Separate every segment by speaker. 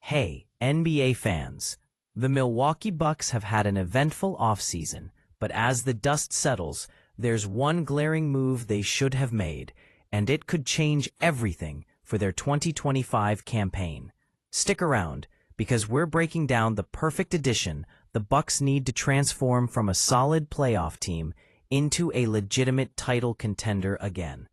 Speaker 1: Hey, NBA fans. The Milwaukee Bucks have had an eventful offseason, but as the dust settles, there's one glaring move they should have made, and it could change everything for their 2025 campaign. Stick around, because we're breaking down the perfect addition the Bucks need to transform from a solid playoff team into a legitimate title contender again.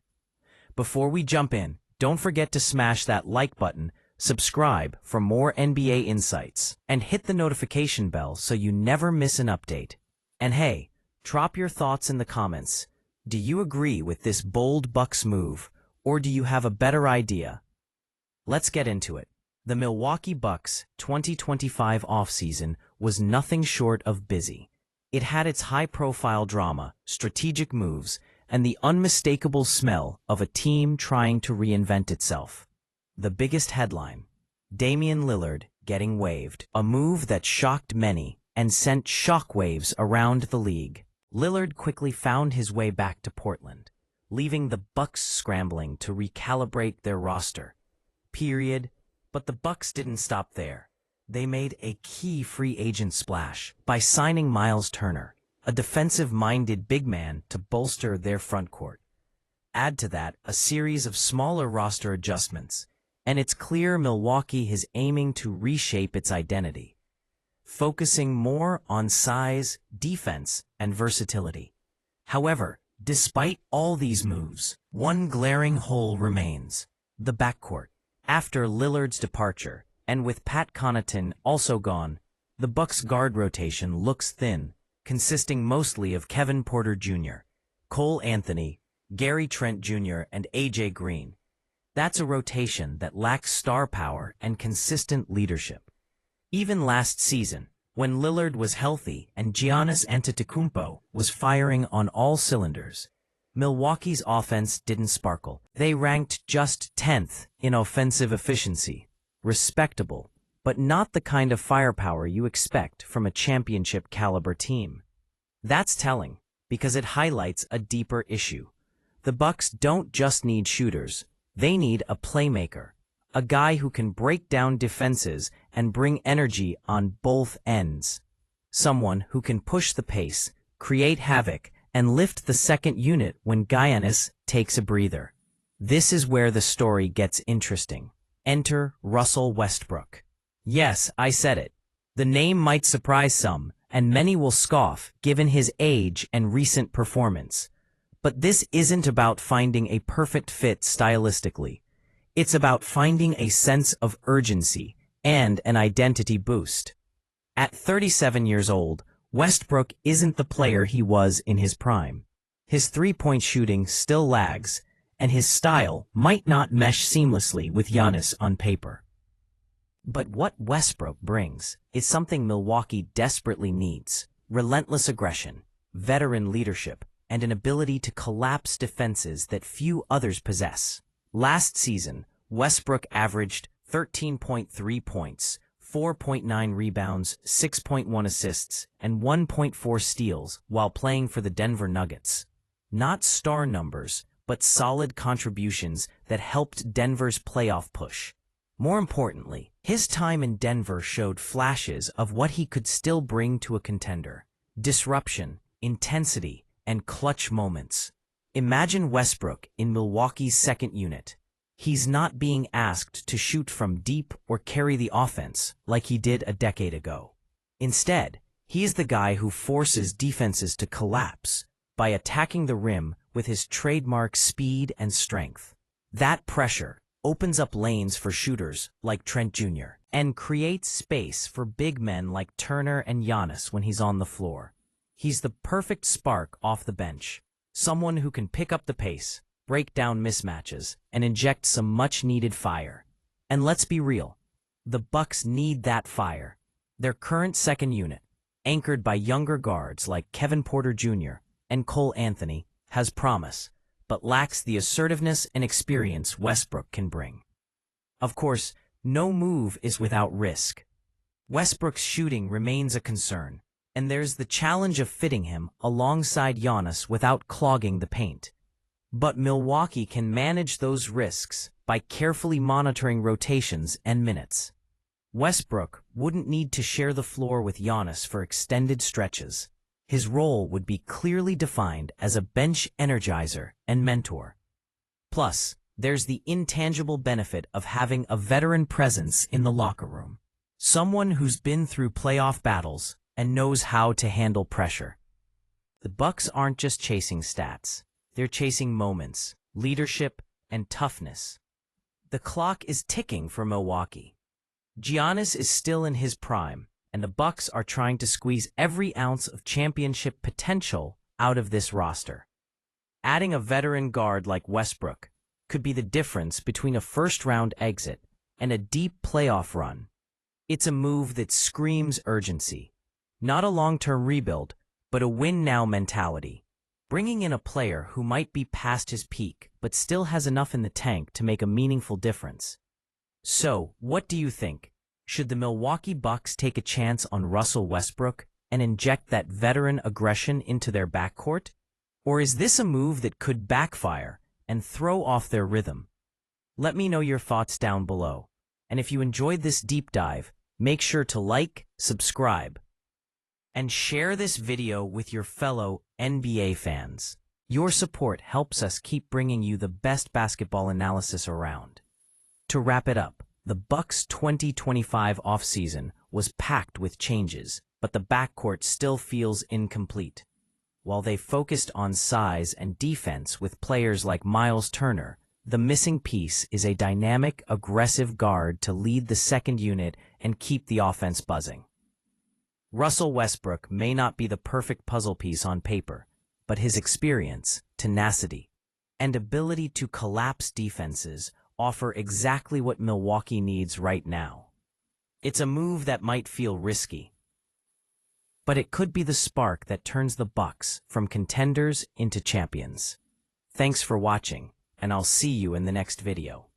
Speaker 1: Before we jump in, don't forget to smash that like button, subscribe for more NBA insights, and hit the notification bell so you never miss an update. And hey, drop your thoughts in the comments. Do you agree with this bold Bucks move, or do you have a better idea? Let's get into it. The Milwaukee Bucks' 2025 offseason was nothing short of busy. It had its high-profile drama, strategic moves, and the unmistakable smell of a team trying to reinvent itself. The biggest headline: Damian Lillard getting waived, a move that shocked many and sent shockwaves around the league. Lillard quickly found his way back to Portland, leaving the Bucks scrambling to recalibrate their roster. But the Bucks didn't stop there. They made a key free agent splash by signing Miles Turner, a defensive-minded big man, to bolster their frontcourt. Add to that a series of smaller roster adjustments, and it's clear Milwaukee is aiming to reshape its identity, focusing more on size, defense, and versatility. However, despite all these moves, one glaring hole remains: the backcourt. After Lillard's departure, and with Pat Connaughton also gone, the Bucks' guard rotation looks thin, consisting mostly of Kevin Porter Jr., Cole Anthony, Gary Trent Jr., and A.J. Green. That's a rotation that lacks star power and consistent leadership. Even last season, when Lillard was healthy and Giannis Antetokounmpo was firing on all cylinders, Milwaukee's offense didn't sparkle. They ranked just 10th in offensive efficiency. Respectable, but not the kind of firepower you expect from a championship-caliber team. That's telling, because it highlights a deeper issue. The Bucks don't just need shooters. They need a playmaker, a guy who can break down defenses and bring energy on both ends. Someone who can push the pace, create havoc, and lift the second unit when Giannis takes a breather. This is where the story gets interesting. Enter Russell Westbrook. Yes, I said it. The name might surprise some, and many will scoff given his age and recent performance. But this isn't about finding a perfect fit stylistically. It's about finding a sense of urgency and an identity boost. At 37 years old, Westbrook isn't the player he was in his prime. His three-point shooting still lags, and his style might not mesh seamlessly with Giannis on paper. But what Westbrook brings is something Milwaukee desperately needs: relentless aggression, veteran leadership, and an ability to collapse defenses that few others possess. Last season, Westbrook averaged 13.3 points, 4.9 rebounds, 6.1 assists, and 1.4 steals while playing for the Denver Nuggets. Not star numbers, but solid contributions that helped Denver's playoff push. More importantly, his time in Denver showed flashes of what he could still bring to a contender: disruption, intensity, and clutch moments. Imagine Westbrook in Milwaukee's second unit. He's not being asked to shoot from deep or carry the offense like he did a decade ago. Instead, he's the guy who forces defenses to collapse by attacking the rim with his trademark speed and strength. That pressure opens up lanes for shooters like Trent Jr. and creates space for big men like Turner and Giannis when he's on the floor. He's the perfect spark off the bench, someone who can pick up the pace, break down mismatches, and inject some much-needed fire. And let's be real, the Bucks need that fire. Their current second unit, anchored by younger guards like Kevin Porter Jr. and Cole Anthony, has promise, but lacks the assertiveness and experience Westbrook can bring. Of course, no move is without risk. Westbrook's shooting remains a concern, and there's the challenge of fitting him alongside Giannis without clogging the paint. But Milwaukee can manage those risks by carefully monitoring rotations and minutes. Westbrook wouldn't need to share the floor with Giannis for extended stretches. His role would be clearly defined as a bench energizer and mentor. Plus, there's the intangible benefit of having a veteran presence in the locker room. Someone who's been through playoff battles and knows how to handle pressure. The Bucks aren't just chasing stats. They're chasing moments, leadership, and toughness. The clock is ticking for Milwaukee. Giannis is still in his prime, and the Bucks are trying to squeeze every ounce of championship potential out of this roster. Adding a veteran guard like Westbrook could be the difference between a first-round exit and a deep playoff run. It's a move that screams urgency. Not a long-term rebuild, but a win-now mentality. Bringing in a player who might be past his peak but still has enough in the tank to make a meaningful difference. So, what do you think? Should the Milwaukee Bucks take a chance on Russell Westbrook and inject that veteran aggression into their backcourt? Or is this a move that could backfire and throw off their rhythm? Let me know your thoughts down below. And if you enjoyed this deep dive, make sure to like, subscribe, and share this video with your fellow NBA fans. Your support helps us keep bringing you the best basketball analysis around. To wrap it up, the Bucks' 2025 offseason was packed with changes, but the backcourt still feels incomplete. While they focused on size and defense with players like Miles Turner, the missing piece is a dynamic, aggressive guard to lead the second unit and keep the offense buzzing. Russell Westbrook may not be the perfect puzzle piece on paper, but his experience, tenacity, and ability to collapse defenses offer exactly what Milwaukee needs right now. It's a move that might feel risky, but it could be the spark that turns the Bucks from contenders into champions. Thanks for watching, and I'll see you in the next video.